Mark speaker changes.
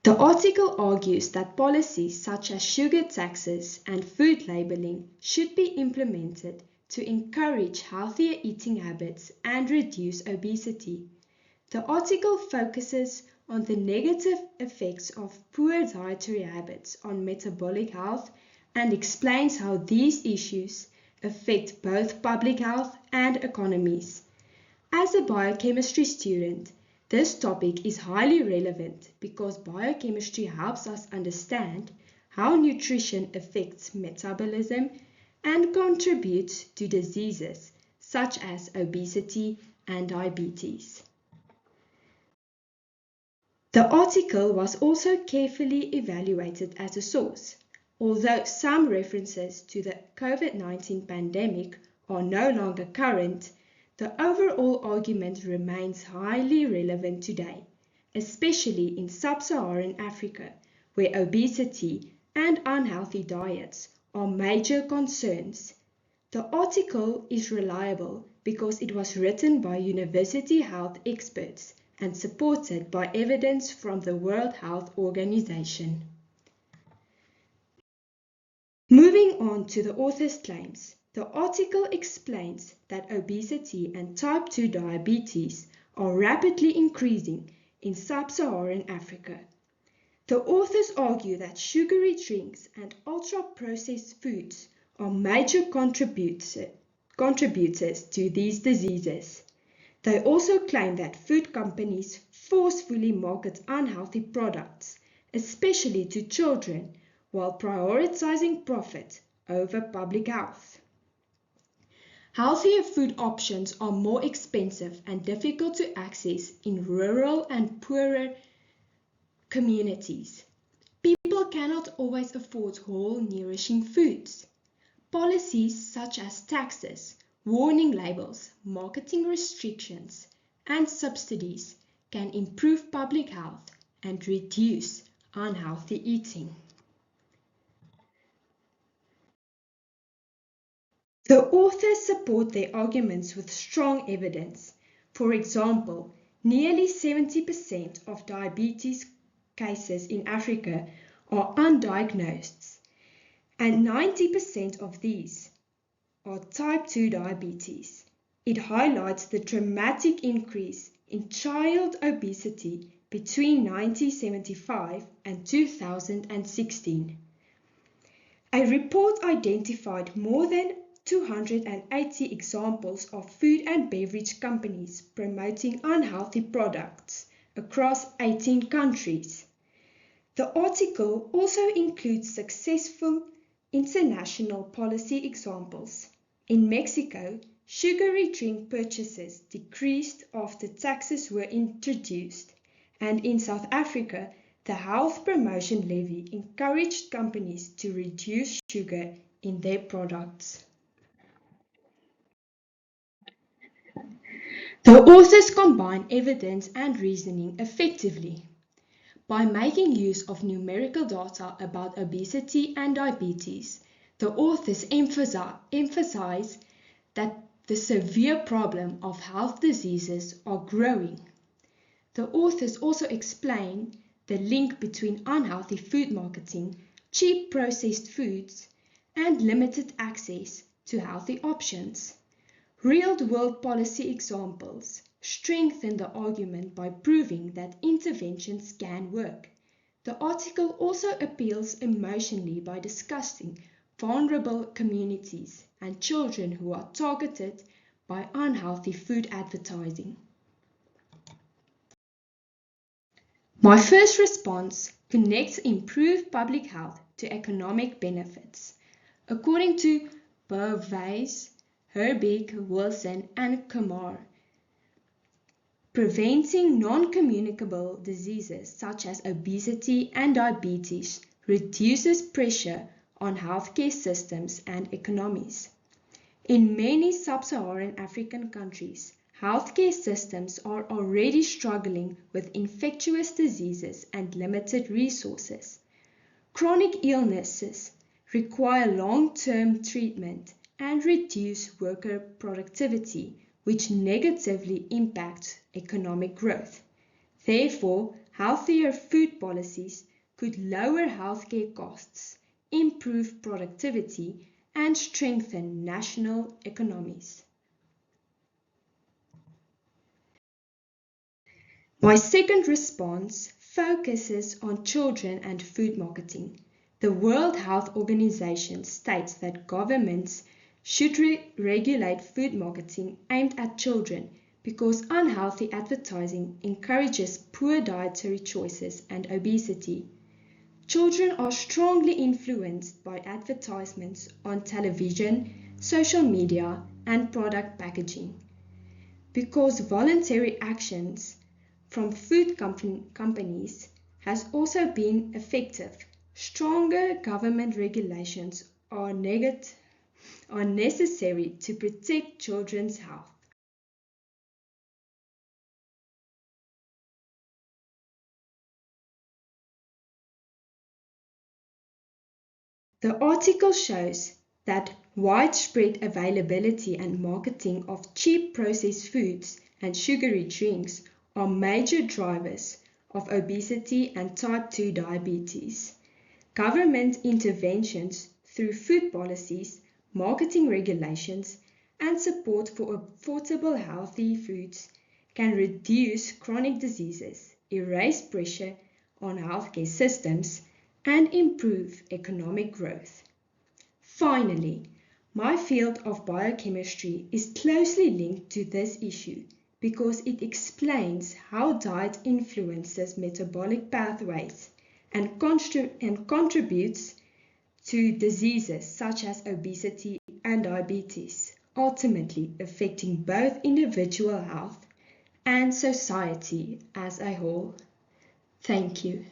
Speaker 1: The article argues that policies such as sugar taxes and food labeling should be implemented to encourage healthier eating habits and reduce obesity. The article focuses on the negative effects of poor dietary habits on metabolic health and explains how these issues affect both public health and economies. As a biochemistry student, this topic is highly relevant because biochemistry helps us understand how nutrition affects metabolism and contributes to diseases such as obesity and diabetes. The article was also carefully evaluated as a source. Although some references to the COVID-19 pandemic are no longer current, the overall argument remains highly relevant today, especially in sub-Saharan Africa, where obesity and unhealthy diets are major concerns. The article is reliable because it was written by university health experts and supported by evidence from the World Health Organization. Moving on to the author's claims, the article explains that obesity and type 2 diabetes are rapidly increasing in sub-Saharan Africa. The authors argue that sugary drinks and ultra-processed foods are major contributors to these diseases. They also claim that food companies forcefully market unhealthy products, especially to children, while prioritizing profit over public health. Healthier food options are more expensive and difficult to access in rural and poorer communities. People cannot always afford whole, nourishing foods. Policies such as taxes, warning labels, marketing restrictions, and subsidies can improve public health and reduce unhealthy eating. The authors support their arguments with strong evidence. For example, nearly 70% of diabetes cases in Africa are undiagnosed, and 90% of these are type 2 diabetes. It highlights the dramatic increase in child obesity between 1975 and 2016. A report identified more than 280 examples of food and beverage companies promoting unhealthy products across 18 countries. The article also includes successful international policy examples. In Mexico, sugary drink purchases decreased after taxes were introduced, and in South Africa, the health promotion levy encouraged companies to reduce sugar in their products. The authors combine evidence and reasoning effectively. By making use of numerical data about obesity and diabetes, the authors emphasize that the severe problem of health diseases are growing. The authors also explain the link between unhealthy food marketing, cheap processed foods, and limited access to healthy options. Real-world policy examples strengthen the argument by proving that interventions can work. The article also appeals emotionally by discussing vulnerable communities and children who are targeted by unhealthy food advertising. My first response connects improved public health to economic benefits. According to Bouwys, Herbig, Wilson, and Kumar, preventing non-communicable diseases such as obesity and diabetes reduces pressure on healthcare systems and economies. In many sub-Saharan African countries, healthcare systems are already struggling with infectious diseases and limited resources. Chronic illnesses require long-term treatment and reduce worker productivity, which negatively impacts economic growth. Therefore, healthier food policies could lower healthcare costs, improve productivity, and strengthen national economies. My second response focuses on children and food marketing. The World Health Organization states that governments should regulate food marketing aimed at children because unhealthy advertising encourages poor dietary choices and obesity. Children are strongly influenced by advertisements on television, social media, and product packaging. Because voluntary actions from food companies has also been effective, stronger government regulations are necessary to protect children's health. The article shows that widespread availability and marketing of cheap processed foods and sugary drinks are major drivers of obesity and type 2 diabetes. Government interventions through food policies, marketing regulations, and support for affordable healthy foods can reduce chronic diseases, erase pressure on healthcare systems, and improve economic growth. Finally, my field of biochemistry is closely linked to this issue because it explains how diet influences metabolic pathways and contributes to diseases such as obesity and diabetes, ultimately affecting both individual health and society as a whole. Thank you.